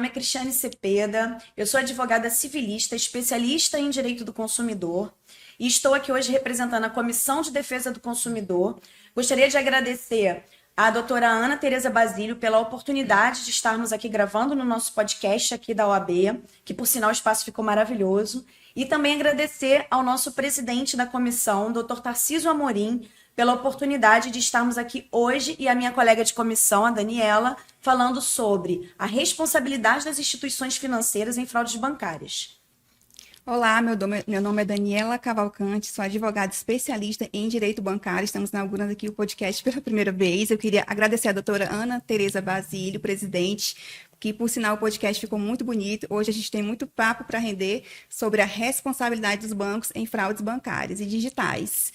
é Cristiane Cepeda, eu sou advogada civilista, especialista em direito do consumidor e estou aqui hoje representando a Comissão de Defesa do Consumidor. Gostaria de agradecer à doutora Ana Tereza Basílio pela oportunidade de estarmos aqui gravando no nosso podcast aqui da OAB, que por sinal o espaço ficou maravilhoso, e também agradecer ao nosso presidente da comissão, doutor Tarcísio Amorim, pela oportunidade de estarmos aqui hoje e a minha colega de comissão, a Daniela, falando sobre a responsabilidade das instituições financeiras em fraudes bancárias. Olá, meu nome é Daniela Cavalcante, sou advogada especialista em direito bancário. Estamos inaugurando aqui o podcast pela primeira vez. Eu queria agradecer a doutora Ana Tereza Basílio, presidente, que por sinal o podcast ficou muito bonito. Hoje a gente tem muito papo para render sobre a responsabilidade dos bancos em fraudes bancárias e digitais.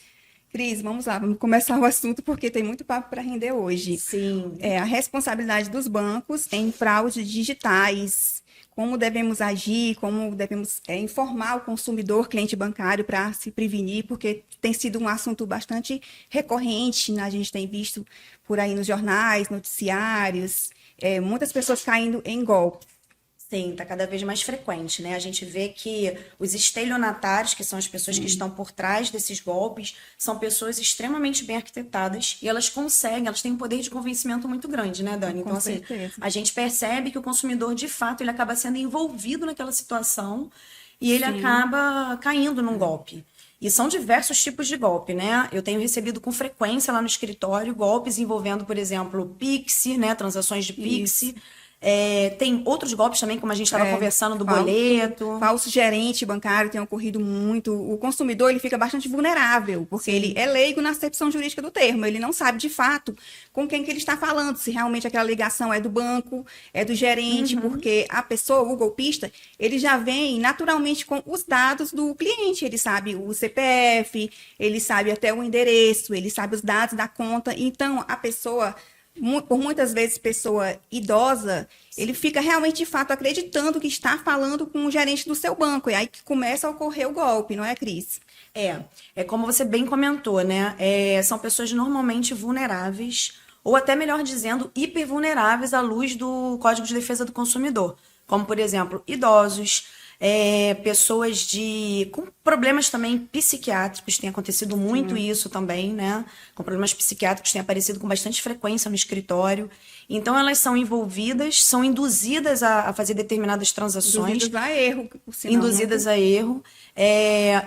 Cris, vamos lá, vamos começar o assunto porque tem muito papo para render hoje. Sim. A responsabilidade dos bancos em fraudes digitais, como devemos agir, como devemos informar o consumidor, cliente bancário, para se prevenir, porque tem sido um assunto bastante recorrente, né? A gente tem visto por aí nos jornais, noticiários, muitas pessoas caindo em golpe. Sim, está cada vez mais frequente, né? A gente vê que os estelionatários, que são as pessoas que estão por trás desses golpes, são pessoas extremamente bem arquitetadas e elas têm um poder de convencimento muito grande, né, Dani? Então, assim, a gente percebe que o consumidor, de fato, ele acaba sendo envolvido naquela situação e ele acaba caindo num golpe. E são diversos tipos de golpe, né? Eu tenho recebido com frequência lá no escritório golpes envolvendo, por exemplo, Pix, né? Transações de Pix. Isso. Tem outros golpes também, como a gente estava conversando, do boleto. Falso gerente bancário tem ocorrido muito. O consumidor ele fica bastante vulnerável, porque ele é leigo na acepção jurídica do termo. Ele não sabe, de fato, com quem que ele está falando, se realmente aquela ligação é do banco, é do gerente, porque a pessoa, o golpista, ele já vem naturalmente com os dados do cliente. Ele sabe o CPF, ele sabe até o endereço, ele sabe os dados da conta. Então, a pessoa... por muitas vezes pessoa idosa, ele fica realmente de fato acreditando que está falando com o gerente do seu banco, e aí que começa a ocorrer o golpe, não é, Cris? É como você bem comentou, né? São pessoas normalmente vulneráveis, ou até melhor dizendo, hipervulneráveis à luz do Código de Defesa do Consumidor, como por exemplo, idosos, pessoas com problemas também psiquiátricos, tem acontecido muito isso também, né? Com problemas psiquiátricos tem aparecido com bastante frequência no escritório. Então, elas são envolvidas, são induzidas a fazer determinadas transações. Induzidas a erro. Induzidas a erro.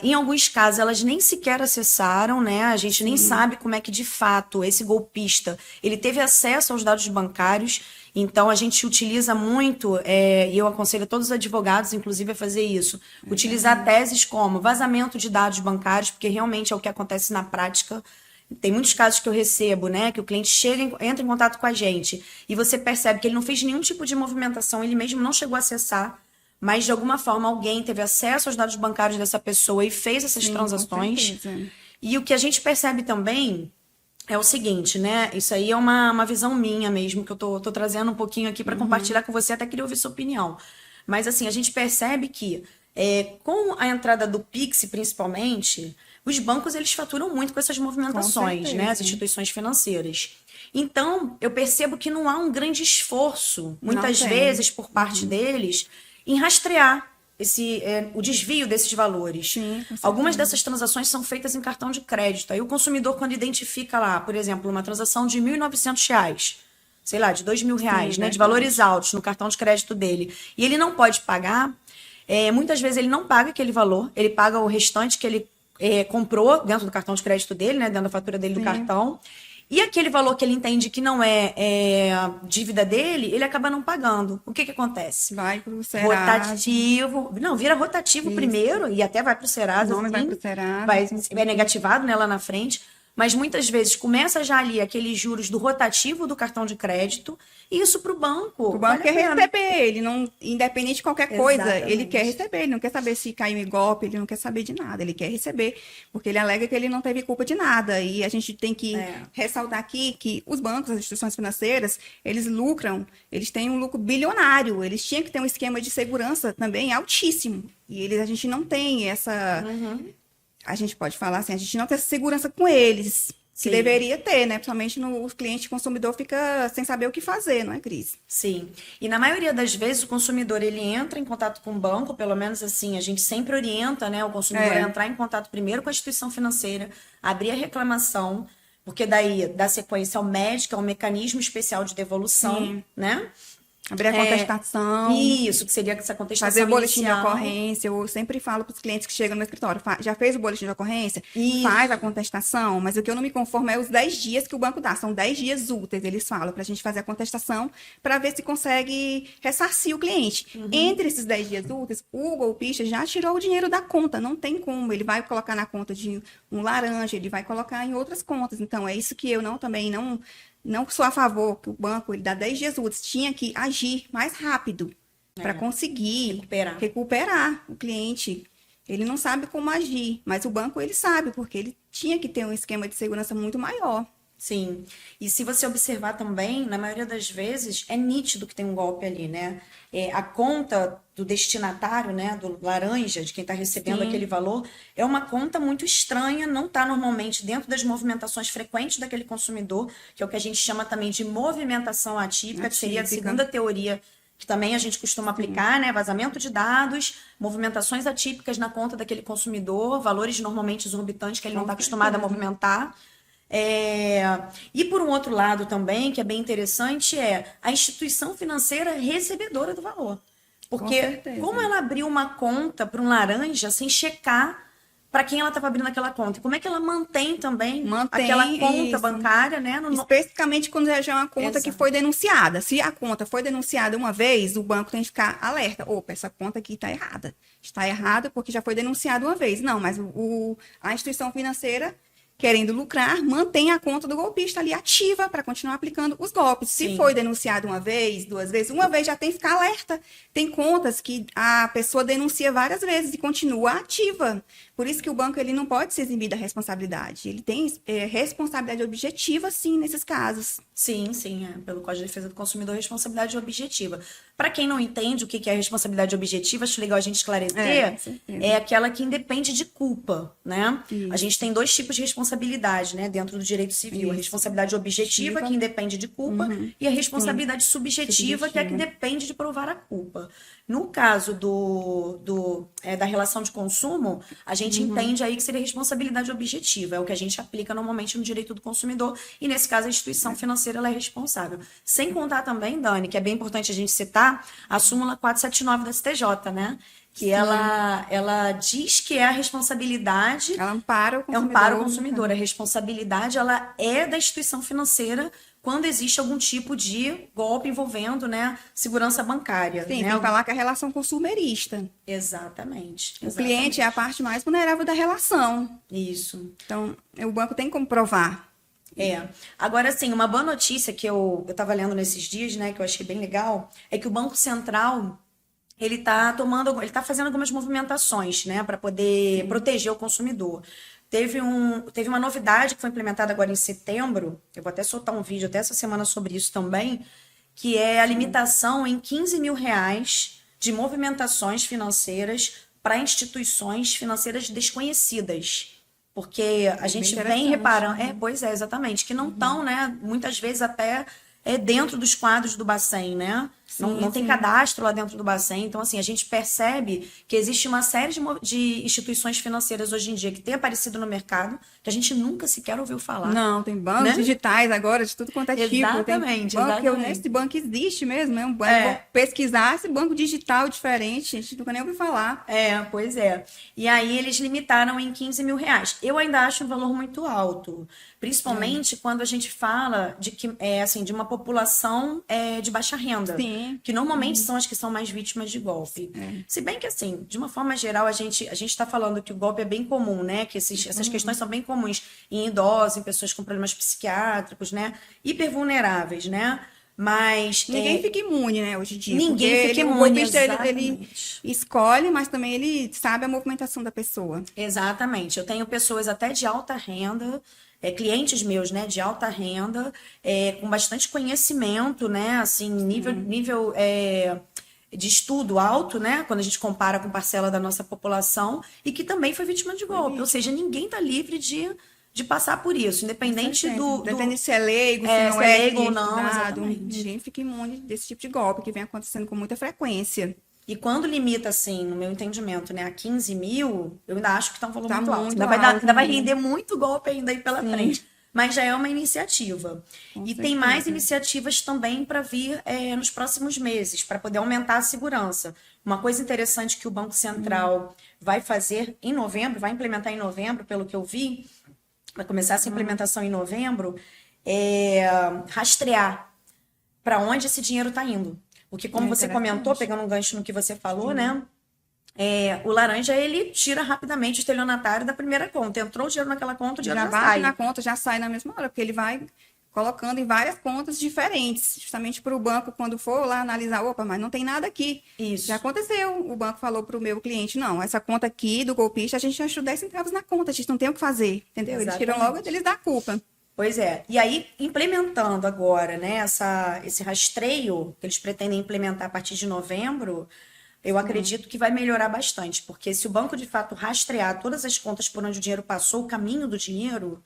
Em alguns casos, elas nem sequer acessaram, né? A gente nem sabe como é que, de fato, esse golpista, ele teve acesso aos dados bancários. Então, a gente utiliza muito, e eu aconselho a todos os advogados, inclusive, a fazer isso. Utilizar teses como vazamento de dados bancários, porque realmente é o que acontece na prática. Tem muitos casos que eu recebo, né? Que o cliente entra em contato com a gente e você percebe que ele não fez nenhum tipo de movimentação, ele mesmo não chegou a acessar, mas de alguma forma alguém teve acesso aos dados bancários dessa pessoa e fez essas transações. E o que a gente percebe também é o seguinte, né? Isso aí é uma visão minha mesmo, que eu tô trazendo um pouquinho aqui para compartilhar com você, até queria ouvir sua opinião. Mas assim, a gente percebe que com a entrada do Pix, principalmente, os bancos eles faturam muito com essas movimentações, né? As instituições financeiras. Então, eu percebo que não há um grande esforço, muitas vezes, por parte deles, em rastrear o desvio desses valores. Algumas dessas transações são feitas em cartão de crédito. Aí o consumidor, quando identifica lá, por exemplo, uma transação de R$ 1.900, sei lá, de R$ 2.000, né, de valores altos no cartão de crédito dele, e ele não pode pagar, muitas vezes ele não paga aquele valor, ele paga o restante que ele comprou dentro do cartão de crédito dele, né, dentro da fatura dele do cartão, e aquele valor que ele entende que não é dívida dele, ele acaba não pagando. O que acontece? Vai para o Serasa. Rotativo. Não, vira rotativo primeiro e até vai para o Serasa. O nome vai para o Serasa. É negativado, né, lá na frente. Mas muitas vezes começa já ali aqueles juros do rotativo do cartão de crédito, e isso para o banco. O banco quer receber, ele não, independente de qualquer coisa, ele quer receber, ele não quer saber se caiu em golpe, ele não quer saber de nada, ele quer receber, porque ele alega que ele não teve culpa de nada. E a gente tem que ressaltar aqui que os bancos, as instituições financeiras, eles lucram, eles têm um lucro bilionário, eles tinham que ter um esquema de segurança também altíssimo. E a gente não tem essa... A gente pode falar assim, a gente não tem essa segurança com eles. que Sim. deveria ter, né? Principalmente o cliente consumidor fica sem saber o que fazer, não é, Cris? Sim. E na maioria das vezes o consumidor ele entra em contato com o banco, pelo menos assim, a gente sempre orienta, né, o consumidor a entrar em contato primeiro com a instituição financeira, abrir a reclamação, porque daí dá sequência ao médico, é um mecanismo especial de devolução, né? Abrir a contestação. Isso, que seria essa contestação Fazer o boletim de inicial. ocorrência. Eu sempre falo para os clientes que chegam no meu escritório, já fez o boletim de ocorrência? Isso. Faz a contestação, mas o que eu não me conformo é os 10 dias que o banco dá. São 10 dias úteis, eles falam, para a gente fazer a contestação, para ver se consegue ressarcir o cliente. Entre esses 10 dias úteis, o golpista já tirou o dinheiro da conta, não tem como. Ele vai colocar na conta de um laranja, ele vai colocar em outras contas. Então, é isso que eu também não sou a favor que o banco ele dá 10 dias úteis, tinha que agir mais rápido para conseguir recuperar o cliente. Ele não sabe como agir, mas o banco ele sabe, porque ele tinha que ter um esquema de segurança muito maior. Sim. E se você observar também, na maioria das vezes, é nítido que tem um golpe ali, né? A conta do destinatário, né, do laranja, de quem está recebendo aquele valor, é uma conta muito estranha, não está normalmente dentro das movimentações frequentes daquele consumidor, que é o que a gente chama também de movimentação atípica, que seria a segunda teoria que também a gente costuma aplicar, né? Vazamento de dados, movimentações atípicas na conta daquele consumidor, valores normalmente exorbitantes que ele não está acostumado a movimentar. E por um outro lado também, que é bem interessante, é a instituição financeira recebedora do valor. Porque como ela abriu uma conta para um laranja sem checar para quem ela estava abrindo aquela conta? E como é que ela mantém também aquela conta bancária, né? Especificamente quando já é uma conta que foi denunciada. Se a conta foi denunciada uma vez, o banco tem que ficar alerta. Opa, essa conta aqui está errada. Está errada porque já foi denunciada uma vez. Não, mas a instituição financeira, querendo lucrar, mantém a conta do golpista ali ativa para continuar aplicando os golpes. Se foi denunciado uma vez, duas vezes, uma vez já tem que ficar alerta. Tem contas que a pessoa denuncia várias vezes e continua ativa. Por isso que o banco ele não pode se eximir da responsabilidade. Ele tem responsabilidade objetiva, sim, nesses casos. Sim, pelo Código de Defesa do Consumidor, responsabilidade objetiva. Para quem não entende o que é responsabilidade objetiva, acho legal a gente esclarecer, é aquela que independe de culpa, né? Isso. A gente tem dois tipos de responsabilidade, né, dentro do direito civil. Isso. A responsabilidade objetiva, que independe de culpa, e a responsabilidade subjetiva, que é a que depende de provar a culpa. No caso da relação de consumo, a gente entende aí que seria responsabilidade objetiva, é o que a gente aplica normalmente no direito do consumidor, e nesse caso a instituição financeira ela é responsável. Sem contar também, Dani, que é bem importante a gente citar, a súmula 479 da STJ, né? Que ela diz que é a responsabilidade... Ela ampara o consumidor. Ampara o consumidor. A responsabilidade ela é da instituição financeira quando existe algum tipo de golpe envolvendo, né, segurança bancária. Sim, né? tem que falar que é a relação consumerista. Exatamente. O cliente é a parte mais vulnerável da relação. Isso. Então, o banco tem como provar. Agora, assim, uma boa notícia que eu estava lendo nesses dias, né, que eu achei bem legal, é que o Banco Central... ele tá fazendo algumas movimentações, né, para poder proteger o consumidor. Teve uma novidade que foi implementada agora em setembro, eu vou até soltar um vídeo até essa semana sobre isso também, que é a limitação em R$15 mil de movimentações financeiras para instituições financeiras desconhecidas. Porque a gente vem reparando... pois é, exatamente, que não estão, né, muitas vezes até... dentro dos quadros do Bacen, né? Não tem cadastro lá dentro do Bacen. Então, assim, a gente percebe que existe uma série de instituições financeiras hoje em dia que tem aparecido no mercado que a gente nunca sequer ouviu falar. Não, tem bancos digitais agora, de tudo quanto é tipo. Exatamente. Esse banco existe mesmo, é um banco. Vou pesquisar esse banco digital diferente, a gente nunca nem ouviu falar. Pois é. E aí eles limitaram em R$15 mil. Eu ainda acho um valor muito alto. Principalmente quando a gente fala de uma população de baixa renda. Sim. Que normalmente são as que são mais vítimas de golpe. Se bem que, assim, de uma forma geral, a gente está falando que o golpe é bem comum, né? Que essas questões são bem comuns em idosos, em pessoas com problemas psiquiátricos, né? Hipervulneráveis, né? Mas... Ninguém fica imune, né, hoje em dia. Ninguém fica imune, o golpista, ele escolhe, mas também ele sabe a movimentação da pessoa. Exatamente. Eu tenho pessoas até de alta renda... clientes meus, né, de alta renda, com bastante conhecimento, né, assim, nível de estudo alto, né, quando a gente compara com parcela da nossa população, e que também foi vítima de golpe. Ou seja, ninguém está livre de de passar por isso, independente Independente se é leigo, se não se é, é leigo ou cliente não, dado, exatamente. ninguém fica imune desse tipo de golpe que vem acontecendo com muita frequência. E quando limita, assim, no meu entendimento, né, a 15 mil, eu ainda acho que tá um valor Tá muito alto. muito Ainda vai dar, alto, ainda vai né? render muito golpe ainda aí pela Sim. frente. Mas já é uma iniciativa. Com E tem mais certeza. iniciativas também para vir nos próximos meses, para poder aumentar a segurança. Uma coisa interessante que o Banco Central vai fazer em novembro, vai implementar em novembro, pelo que eu vi, vai começar essa implementação em novembro, é rastrear para onde esse dinheiro está indo. Porque, como você comentou, Interessante. pegando um gancho no que você falou, né? O laranja, ele tira rapidamente o estelionatário da primeira conta. Entrou o dinheiro naquela conta, o dinheiro já bate sai. na conta, já sai na mesma hora, porque ele vai colocando em várias contas diferentes, justamente para o banco, quando for lá analisar, opa, mas não tem nada aqui. Isso. Já aconteceu, o banco falou para o meu cliente, não, essa conta aqui do golpista, a gente achou 10 centavos na conta, a gente não tem o que fazer, entendeu? Eles tiram logo deles da culpa. Pois é. E aí, implementando agora, né, esse rastreio que eles pretendem implementar a partir de novembro, eu acredito que vai melhorar bastante, porque se o banco de fato rastrear todas as contas por onde o dinheiro passou, o caminho do dinheiro,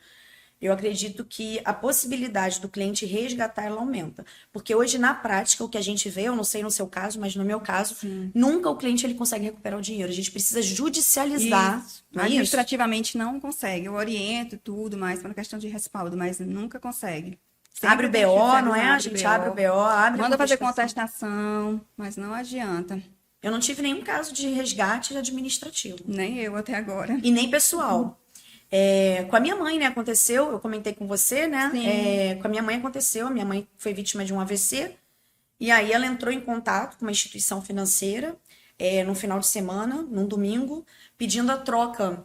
eu acredito que a possibilidade do cliente resgatar ela aumenta. Porque hoje, na prática, o que a gente vê, eu não sei no seu caso, mas no meu caso, nunca o cliente ele consegue recuperar o dinheiro. A gente precisa judicializar. Isso. Não é isso? Administrativamente não consegue. Eu oriento tudo mais para questão de respaldo, mas nunca consegue. Sempre Abre o tem que BO, judicializar, não é? A gente abre o BO, abre a manda fazer contestação. contestação, mas não adianta. Eu não tive nenhum caso de resgate administrativo. Nem eu até agora. E nem pessoal. Com a minha mãe, né, aconteceu, eu comentei com você, né? Com a minha mãe aconteceu, a minha mãe foi vítima de um AVC, e aí ela entrou em contato com uma instituição financeira no final de semana, num domingo, pedindo a troca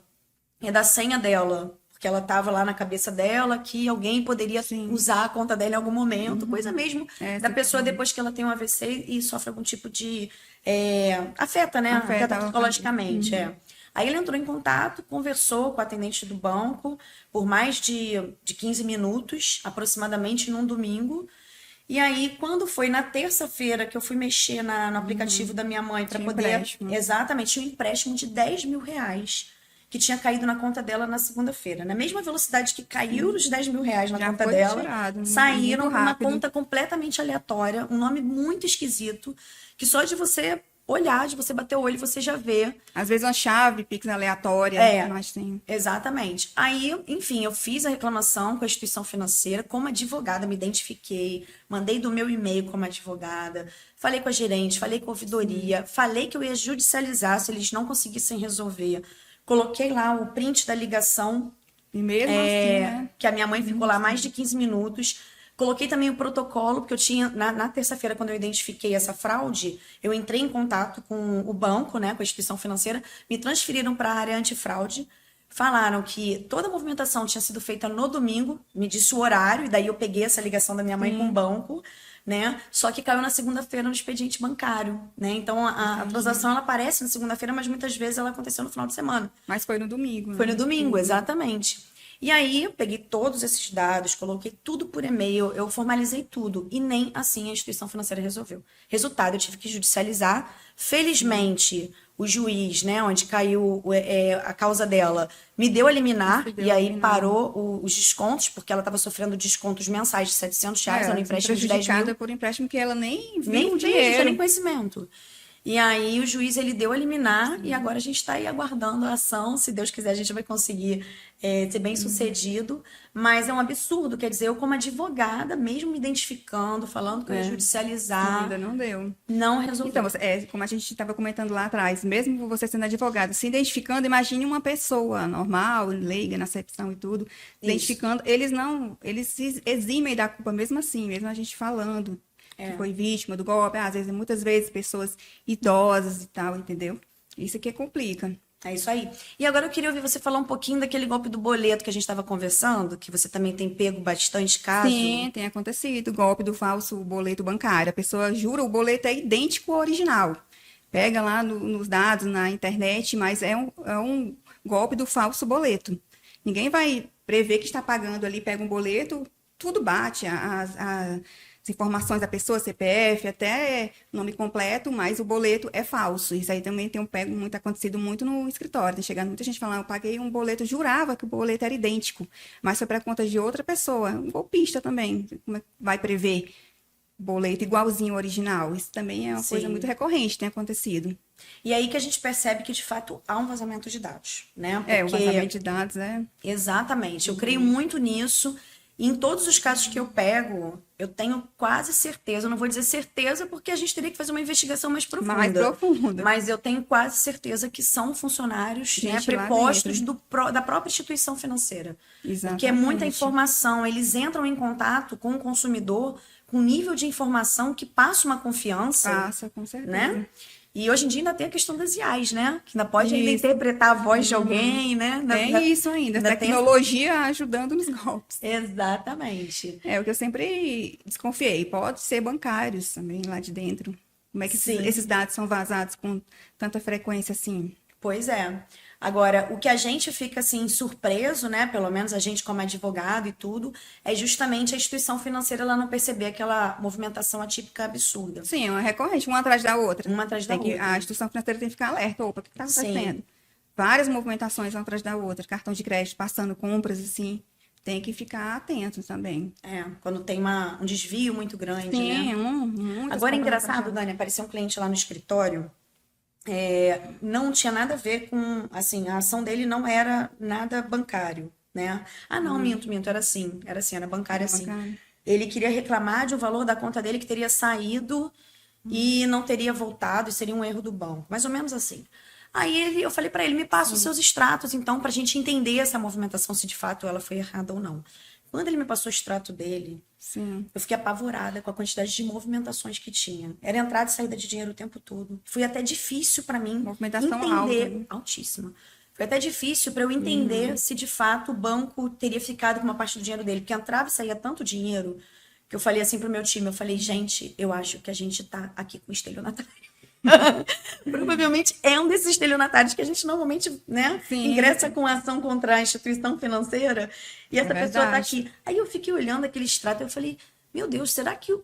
da senha dela, porque ela estava lá na cabeça dela que alguém poderia usar a conta dela em algum momento, coisa mesmo da pessoa depois que ela tem um AVC e sofre algum tipo de... afeta, né? Afeta psicologicamente, Aí ele entrou em contato, conversou com a atendente do banco por mais de 15 minutos, aproximadamente, num domingo. E aí, quando foi na terça-feira que eu fui mexer no aplicativo da minha mãe para poder... empréstimo. Exatamente, tinha um empréstimo de 10 mil reais que tinha caído na conta dela na segunda-feira. Na mesma velocidade que caiu os 10 mil reais na Já conta foi dela, tirado, saíram muito com uma rápido. conta completamente aleatória, um nome muito esquisito, que só de você olhar, de você bater o olho, você já vê. Às vezes uma chave, Pix aleatória, mas tem. Exatamente. Aí, enfim, eu fiz a reclamação com a instituição financeira, como advogada, me identifiquei, mandei do meu e-mail como advogada, falei com a gerente, falei com a ouvidoria, falei que eu ia judicializar se eles não conseguissem resolver. Coloquei lá o print da ligação, E mesmo assim, né? que a minha mãe ficou lá mais de 15 minutos. Coloquei também o protocolo, porque eu tinha, na terça-feira, quando eu identifiquei essa fraude, eu entrei em contato com o banco, né, com a instituição financeira, me transferiram para a área antifraude, falaram que toda a movimentação tinha sido feita no domingo, me disse o horário, e daí eu peguei essa ligação da minha mãe com o banco, né, só que caiu na segunda-feira no expediente bancário, né, então a transação ela aparece na segunda-feira, mas muitas vezes ela aconteceu no final de semana. Mas foi no domingo, né? Foi no domingo, exatamente. E aí, eu peguei todos esses dados, coloquei tudo por e-mail, eu formalizei tudo. E nem assim a instituição financeira resolveu. Resultado, eu tive que judicializar. Felizmente, o juiz, né, onde caiu a causa dela, me deu a liminar. E aí parou os descontos, porque ela estava sofrendo descontos mensais de R$700, era um empréstimo de 10 mil. Por empréstimo que ela nem viu Nem o fez, não tinha dinheiro. nem conhecimento. E aí o juiz ele deu a liminar e agora a gente está aí aguardando a ação. Se Deus quiser, a gente vai conseguir ser bem sucedido. Mas é um absurdo, quer dizer, eu como advogada, mesmo me identificando, falando que eu ia judicializar, Ainda não deu. não resolveu. Então, como a gente estava comentando lá atrás, mesmo você sendo advogado, se identificando, imagine uma pessoa normal, leiga, na acepção e tudo, identificando, eles se eximem da culpa mesmo assim, mesmo a gente falando que foi vítima do golpe, às vezes, muitas vezes, pessoas idosas e tal, entendeu? Isso que complica. É isso aí. E agora eu queria ouvir você falar um pouquinho daquele golpe do boleto que a gente estava conversando, que você também tem pego bastante caso. Sim, tem acontecido. O golpe do falso boleto bancário. A pessoa jura o boleto é idêntico ao original. Pega lá nos dados, na internet, mas é um golpe do falso boleto. Ninguém vai prever que está pagando ali, pega um boleto, tudo bate. as informações da pessoa, CPF, até nome completo, mas o boleto é falso. Isso aí também tem acontecido muito no escritório. Tem chegado muita gente falando, eu paguei um boleto, eu jurava que o boleto era idêntico, mas foi para conta de outra pessoa. Um golpista também. Como é que vai prever boleto igualzinho ao original? Isso também é uma coisa muito recorrente, tem acontecido. E aí que a gente percebe que, de fato, há um vazamento de dados, né? O vazamento de dados é... Exatamente. Eu creio muito nisso. E em todos os casos que eu pego, eu tenho quase certeza, eu não vou dizer certeza porque a gente teria que fazer uma investigação mais profunda. Mais profunda. Mas eu tenho quase certeza que são funcionários, né, prepostos da própria instituição financeira. Exatamente. Porque é muita informação, eles entram em contato com o consumidor com nível de informação que passa uma confiança. Passa, com certeza. Né? E hoje em dia ainda tem a questão das IAs, né? Que ainda pode ainda interpretar a voz de alguém, né? Tem isso ainda, tecnologia ajudando nos golpes. Exatamente. É o que eu sempre desconfiei. Pode ser bancários também lá de dentro. Como é que esses dados são vazados com tanta frequência assim? Pois é. Agora, o que a gente fica assim surpreso, né? Pelo menos a gente como advogado e tudo, é justamente a instituição financeira ela não perceber aquela movimentação atípica absurda. Sim, é recorrente, uma atrás da outra. Uma atrás da outra. A instituição financeira tem que ficar alerta. Opa, o que está acontecendo? Várias movimentações uma atrás da outra. Cartão de crédito passando compras, assim. Tem que ficar atento também. Quando tem um desvio muito grande, Né? Agora, é engraçado, Dani, apareceu um cliente lá no escritório. Não tinha nada a ver com, assim, a ação dele não era nada bancário, né? Não, minto, era bancário, assim. Ele queria reclamar de um valor da conta dele que teria saído e não teria voltado, e seria um erro do banco, mais ou menos assim. Aí eu falei para ele, me passa os seus extratos, então, pra gente entender essa movimentação, se de fato ela foi errada ou não. Quando ele me passou o extrato dele, eu fiquei apavorada com a quantidade de movimentações que tinha. Era entrada e saída de dinheiro o tempo todo. Foi até difícil para mim movimentação entender, altíssima. Foi até difícil para eu entender se de fato o banco teria ficado com uma parte do dinheiro dele, porque entrava e saía tanto dinheiro que eu falei assim pro meu time, eu falei, gente, eu acho que a gente tá aqui com estelionatário. Provavelmente é um desses estelionatários que a gente normalmente, né, ingressa com ação contra a instituição financeira e essa pessoa tá aqui. Aí eu fiquei olhando aquele extrato e eu falei, meu Deus, será que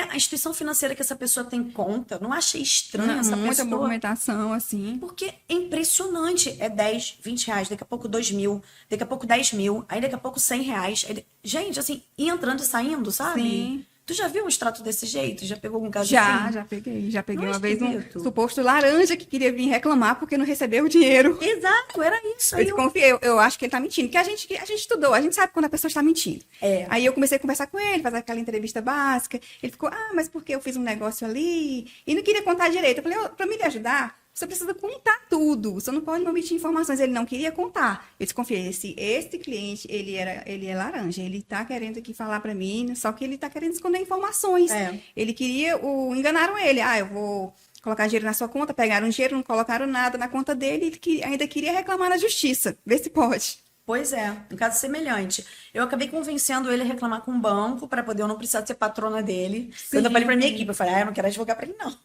a instituição financeira que essa pessoa tem conta? Não achei estranho essa muita pessoa? movimentação, assim. Porque é impressionante. É 10, 20 reais, daqui a pouco 2 mil, daqui a pouco 10 mil, aí daqui a pouco 100 reais. Gente, assim, entrando e saindo, sabe? Sim. Tu já viu um extrato desse jeito? Já pegou algum caso assim? Já peguei. Já peguei uma vez um suposto laranja que queria vir reclamar porque não recebeu o dinheiro. Exato, era isso. Eu desconfiei, eu acho que ele tá mentindo. Porque a gente estudou, a gente sabe quando a pessoa está mentindo. Aí eu comecei a conversar com ele, fazer aquela entrevista básica. Ele ficou, mas porque eu fiz um negócio ali e não queria contar direito. Eu falei, pra me ajudar, você precisa contar tudo. Você não pode omitir informações. Ele não queria contar. Eu desconfiei. Esse cliente, ele é laranja. Ele tá querendo aqui falar para mim, só que ele tá querendo esconder informações. Ele queria... Enganaram ele. Eu vou colocar dinheiro na sua conta. Pegaram dinheiro, não colocaram nada na conta dele. Ele ainda queria reclamar na justiça. Vê se pode. Pois é, um caso semelhante. Eu acabei convencendo ele a reclamar com o banco para poder eu não precisar ser patrona dele. Eu ainda falei para minha equipe, eu falei, eu não quero advogar para ele, não.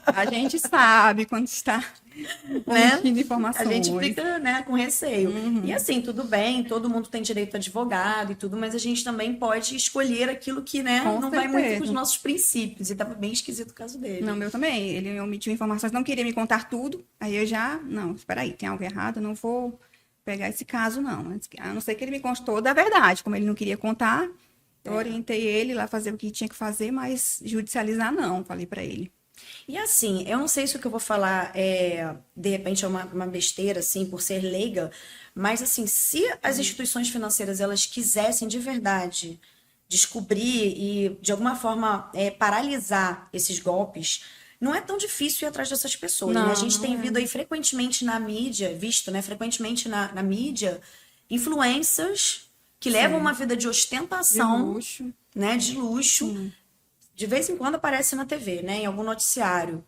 A gente sabe quando está omitindo informações. A gente fica, né, com receio. E assim, tudo bem, todo mundo tem direito a advogado e tudo, mas a gente também pode escolher aquilo que, né, não vai muito com os nossos princípios. E tava bem esquisito o caso dele. Não, meu também. Ele omitiu informações, não queria me contar tudo. Aí eu não, espera aí, tem algo errado, eu não vou pegar esse caso, não. A não ser que ele me conte toda a verdade. Como ele não queria contar, eu orientei ele lá a fazer o que tinha que fazer, mas judicializar não, falei para ele. E assim, eu não sei se o que eu vou falar de repente é uma besteira, assim, por ser leiga, mas assim, se as instituições financeiras, elas quisessem de verdade descobrir e, de alguma forma, paralisar esses golpes, não é tão difícil ir atrás dessas pessoas, né? A gente tem visto aí frequentemente na mídia, frequentemente na mídia, influencers que levam uma vida de ostentação, de luxo, né? De luxo. De vez em quando aparece na TV, né? Em algum noticiário.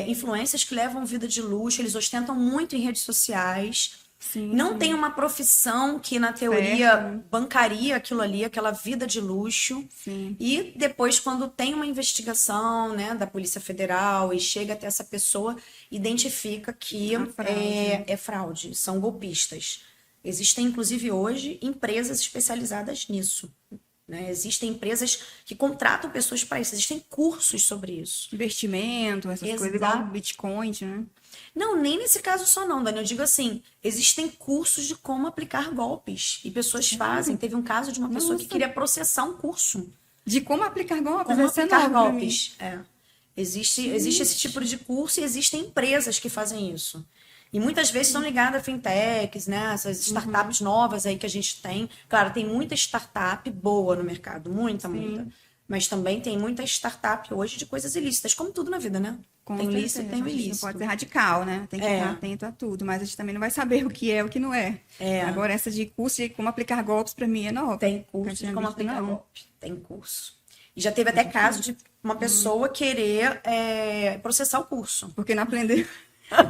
Influencers que levam vida de luxo, eles ostentam muito em redes sociais. Não tem uma profissão que, na teoria, bancaria aquilo ali, aquela vida de luxo. E depois, quando tem uma investigação, né, da Polícia Federal e chega até essa pessoa, identifica que é fraude, são golpistas. Existem, inclusive, hoje, empresas especializadas nisso. né? Existem empresas que contratam pessoas para isso, existem cursos sobre isso. Investimento, essas coisas, igual Bitcoin, né? Não, nem nesse caso só não, Dani. Eu digo assim, existem cursos de como aplicar golpes. E pessoas fazem. Teve um caso de uma pessoa que queria processar um curso. De como aplicar golpes? Como aplicar golpes. Existe esse tipo de curso e existem empresas que fazem isso. E muitas vezes estão ligadas a fintechs, né? Essas startups novas aí que a gente tem. Claro, tem muita startup boa no mercado, muita. Mas também tem muita startup hoje de coisas ilícitas, como tudo na vida, né? Tem lícito e tem o ilícito. Não pode ser radical, né? Tem que estar atento a tudo, mas a gente também não vai saber o que é e o que não é. Agora, essa de curso de como aplicar golpes, para mim, é nova. Tem curso de como aplicar golpes. Tem curso. E já teve até caso de uma pessoa querer processar o curso. Porque não aprendeu.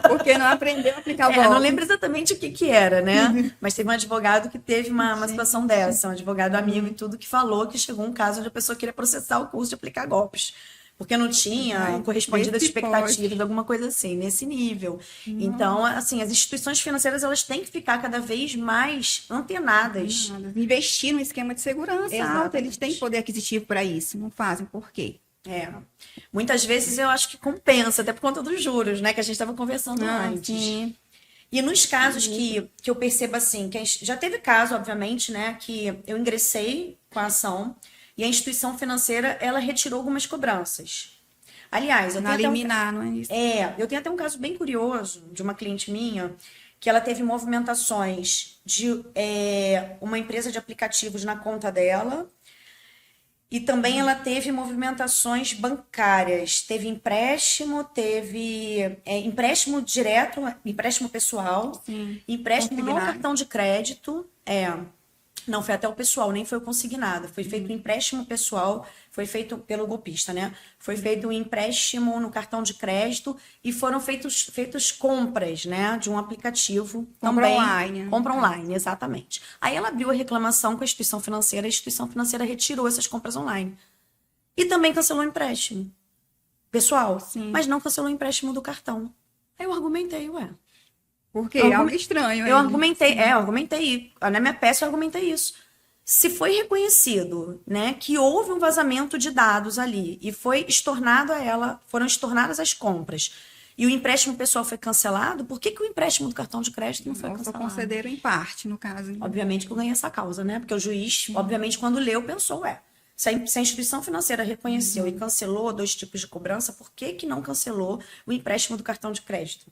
Porque não aprendeu a aplicar o golpe. Não lembro exatamente o que era, né? Mas teve um advogado que teve uma situação dessa, um advogado amigo e tudo, que falou que chegou um caso onde a pessoa queria processar o curso de aplicar golpes. Porque não tinha correspondido às expectativas, alguma coisa assim, nesse nível. Então, assim, as instituições financeiras, elas têm que ficar cada vez mais antenadas. Investir no esquema de segurança alta, eles têm poder aquisitivo para isso. Não fazem, por quê? Muitas vezes eu acho que compensa, até por conta dos juros, né? Que a gente estava conversando antes. Sim. E nos casos que eu percebo assim, que já teve caso, obviamente, né? Que eu ingressei com a ação e a instituição financeira, ela retirou algumas cobranças. Aliás, eu tenho liminar, não é isso? Eu tenho até um caso bem curioso de uma cliente minha, que ela teve movimentações de uma empresa de aplicativos na conta dela. E também ela teve movimentações bancárias, teve empréstimo, teve empréstimo direto, empréstimo pessoal, empréstimo no cartão de crédito, não foi até o pessoal, nem foi o consignado, foi feito um empréstimo pessoal, foi feito pelo golpista, né? Foi feito um empréstimo no cartão de crédito e foram feitos compras, né? De um aplicativo também. Online. Compra online, exatamente. Aí ela abriu a reclamação com a instituição financeira retirou essas compras online. E também cancelou o empréstimo pessoal, mas não cancelou o empréstimo do cartão. Aí eu argumentei, Porque é algo estranho. Eu argumentei. Na minha peça eu argumentei isso. Se foi reconhecido, né, que houve um vazamento de dados ali e foram estornadas as compras e o empréstimo pessoal foi cancelado, por que o empréstimo do cartão de crédito não foi cancelado? Só concederam em parte, no caso. Obviamente que eu ganhei essa causa, né? Porque o juiz, obviamente, quando leu, pensou, se a instituição financeira reconheceu e cancelou 2 tipos de cobrança, por que não cancelou o empréstimo do cartão de crédito?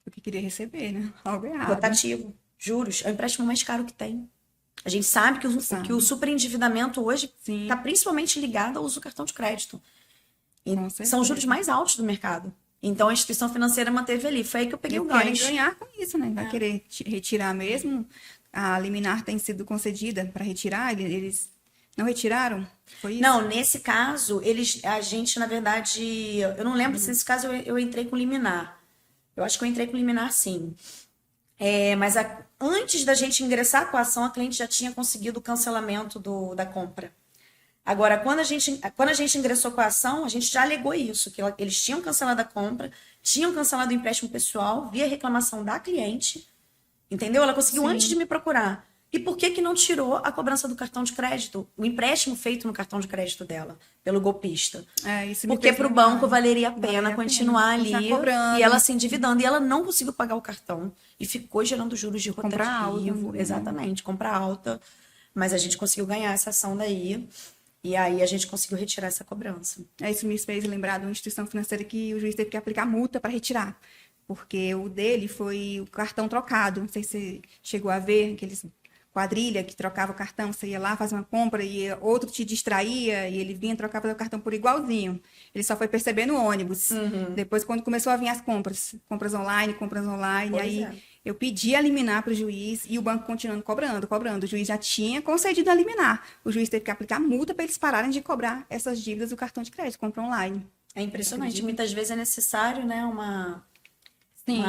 Porque queria receber, né? Algo errado. Rotativo. Juros. É o empréstimo mais caro que tem. A gente sabe que o superendividamento hoje está principalmente ligado ao uso do cartão de crédito. São os juros mais altos do mercado. Então, a instituição financeira manteve ali. Foi aí que eu peguei o gancho. Querem ganhar com isso, né? Vai querer retirar mesmo. A liminar tem sido concedida para retirar. Eles não retiraram? Foi isso? Não, nesse caso, a gente, na verdade... Eu não lembro se nesse caso eu entrei com liminar. Eu acho que eu entrei com liminar, sim. Mas antes da gente ingressar com a ação, a cliente já tinha conseguido o cancelamento da compra. Agora, quando a gente ingressou com a ação, a gente já alegou isso, que eles tinham cancelado a compra, tinham cancelado o empréstimo pessoal, via reclamação da cliente, entendeu? Ela conseguiu antes de me procurar. E por que não tirou a cobrança do cartão de crédito? O empréstimo feito no cartão de crédito dela, pelo golpista. Porque para o banco valeria a pena continuar ali e ela se endividando. E ela não conseguiu pagar o cartão. E ficou gerando juros de rotativo. Compra alta. Exatamente, compra alta. Mas a gente conseguiu ganhar essa ação daí. E aí a gente conseguiu retirar essa cobrança. Isso me fez lembrar de uma instituição financeira que o juiz teve que aplicar multa para retirar. Porque o dele foi o cartão trocado. Não sei se você chegou a ver aqueles... quadrilha que trocava o cartão, você ia lá, fazia uma compra e outro te distraía e ele vinha trocar o cartão por igualzinho. Ele só foi perceber no ônibus. Depois, quando começou a vir as compras online, aí eu pedi a liminar para o juiz e o banco continuando cobrando. O juiz já tinha concedido a liminar. O juiz teve que aplicar multa para eles pararem de cobrar essas dívidas do cartão de crédito, compra online. É impressionante. Muitas vezes é necessário, né, Sim.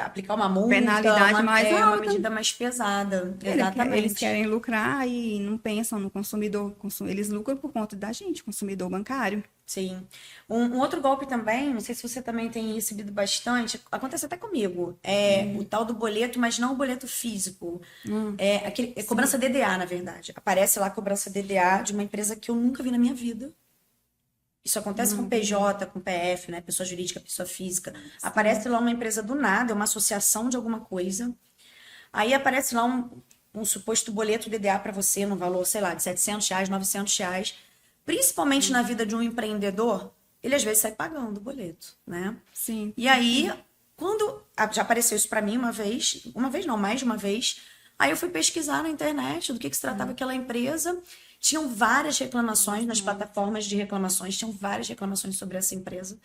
Aplicar uma multa, Penalidade mais uma alta. medida mais pesada. Exatamente. Eles querem lucrar e não pensam no consumidor. Eles lucram por conta da gente, consumidor bancário. Sim. Um outro golpe também, não sei se você também tem recebido bastante, acontece até comigo, o tal do boleto, mas não o boleto físico. Cobrança DDA, na verdade. Aparece lá a cobrança DDA de uma empresa que eu nunca vi na minha vida. Isso acontece com PJ, com PF, né? Pessoa jurídica, pessoa física. Sim. Aparece lá uma empresa do nada, uma associação de alguma coisa. Aí aparece lá um suposto boleto DDA para você, no valor, sei lá, de R$700, R$900. Principalmente na vida de um empreendedor, ele às vezes sai pagando o boleto, né? Sim. E aí, já apareceu isso para mim mais de uma vez. Aí eu fui pesquisar na internet do que se tratava aquela empresa. Tinham várias reclamações nas plataformas de reclamações, tinham várias reclamações sobre essa empresa,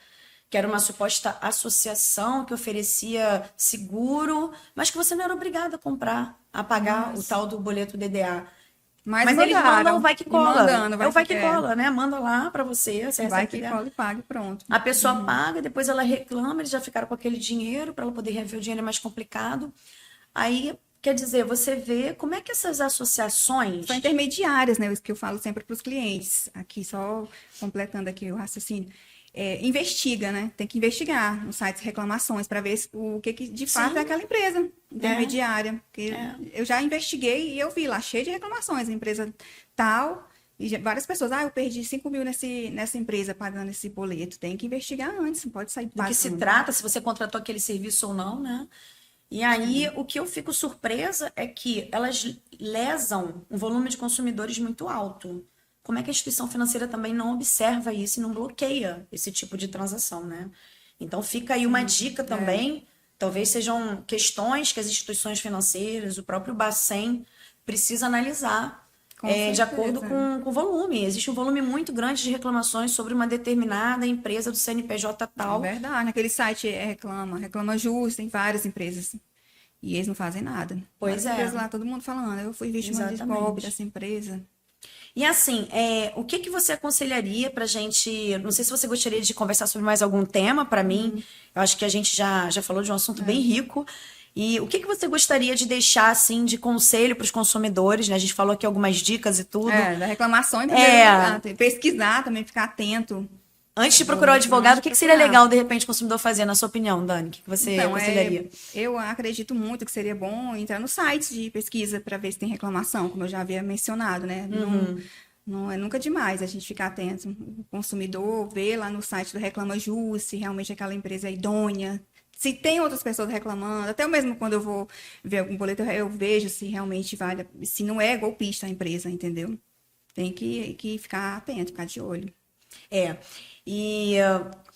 que era uma suposta associação que oferecia seguro, mas que você não era obrigada a pagar o tal do boleto DDA. Mas eles mandam, vai que cola. Vai que cola, né? Manda lá pra você vai que cola e paga, pronto. A pessoa paga, depois ela reclama, eles já ficaram com aquele dinheiro, para ela poder reaver o dinheiro é mais complicado. Aí, quer dizer, você vê como é que essas associações... São intermediárias, né? Isso que eu falo sempre para os clientes. Aqui, só completando aqui o raciocínio. Investiga, né? Tem que investigar nos sites de reclamações para ver o que de fato é aquela empresa intermediária. Porque eu já investiguei e eu vi lá cheio de reclamações, a empresa tal, e várias pessoas, eu perdi 5 mil nessa empresa pagando esse boleto. Tem que investigar antes, não pode sair pagando. Do que se trata, se você contratou aquele serviço ou não, né? E aí, o que eu fico surpresa é que elas lesam um volume de consumidores muito alto. Como é que a instituição financeira também não observa isso e não bloqueia esse tipo de transação, né? Então, fica aí uma dica também. Talvez sejam questões que as instituições financeiras, o próprio Bacen, precisa analisar de acordo com o volume. Existe um volume muito grande de reclamações sobre uma determinada empresa do CNPJ tal. É verdade. Naquele site Reclama Justo, tem várias empresas. E eles não fazem nada. Pois empresas lá, todo mundo falando, eu fui vítima de golpe dessa empresa. E assim, o que você aconselharia pra gente... Não sei se você gostaria de conversar sobre mais algum tema para mim. Eu acho que a gente já falou de um assunto bem rico. E o que você gostaria de deixar, assim, de conselho para os consumidores, né? A gente falou aqui algumas dicas e tudo. Da reclamação, em primeiro lugar, pesquisar também, ficar atento. Antes de procurar o advogado, o que seria legal, de repente, o consumidor fazer, na sua opinião, Dani? O que você aconselharia? Eu acredito muito que seria bom entrar no site de pesquisa para ver se tem reclamação, como eu já havia mencionado, né? Não é nunca demais a gente ficar atento. O consumidor vê lá no site do Reclama Ju se realmente aquela empresa é idônea, se tem outras pessoas reclamando, até mesmo quando eu vou ver algum boleto, eu vejo se realmente vale, se não é golpista a empresa, entendeu? Tem que ficar atento, ficar de olho. E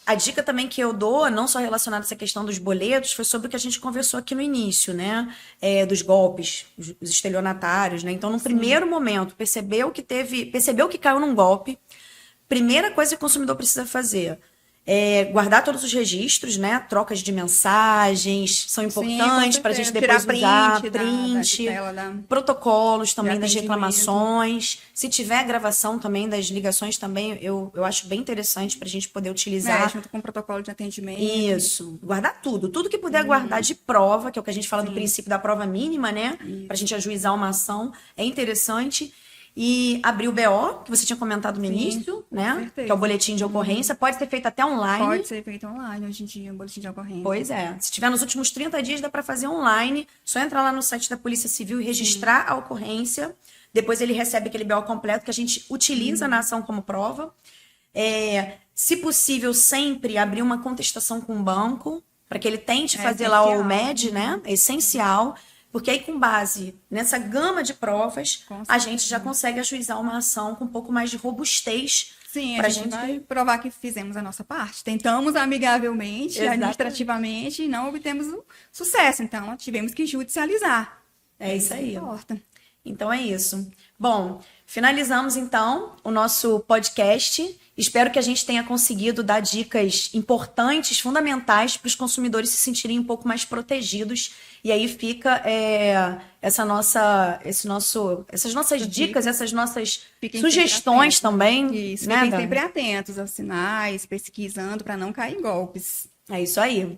a dica também que eu dou, não só relacionada a essa questão dos boletos, foi sobre o que a gente conversou aqui no início, né? Dos golpes, os estelionatários, né? Então, no primeiro momento, percebeu que caiu num golpe, primeira coisa que o consumidor precisa fazer guardar todos os registros, né? Trocas de mensagens são importantes para a gente depois usar, print, protocolos também das reclamações. Se tiver gravação também das ligações também, eu acho bem interessante para a gente poder utilizar. Junto com o protocolo de atendimento. Isso. Guardar tudo que puder guardar de prova, que é o que a gente fala do princípio da prova mínima, né? Para a gente ajuizar uma ação, é interessante. E abrir o BO, que você tinha comentado no início, né? Que é o boletim de ocorrência. Pode ser feito até online. Pode ser feito online hoje em dia, um boletim de ocorrência. Pois é. Se tiver nos últimos 30 dias, dá para fazer online. Só entrar lá no site da Polícia Civil e registrar a ocorrência. Depois ele recebe aquele BO completo que a gente utiliza na ação como prova. Se possível, sempre abrir uma contestação com o banco, para que ele tente fazer lá o MED, né? É essencial. Porque aí, com base nessa gama de provas, a gente já consegue ajuizar uma ação com um pouco mais de robustez. Sim, a gente vai provar que fizemos a nossa parte. Tentamos amigavelmente, administrativamente, e não obtemos o sucesso. Então, tivemos que judicializar. É isso aí. Então, é isso. Bom, finalizamos, então, o nosso podcast. Espero que a gente tenha conseguido dar dicas importantes, fundamentais, para os consumidores se sentirem um pouco mais protegidos. E aí fica essas nossas dicas, essas nossas sugestões também. Isso, fiquem sempre atentos aos sinais, pesquisando para não cair em golpes. É isso aí.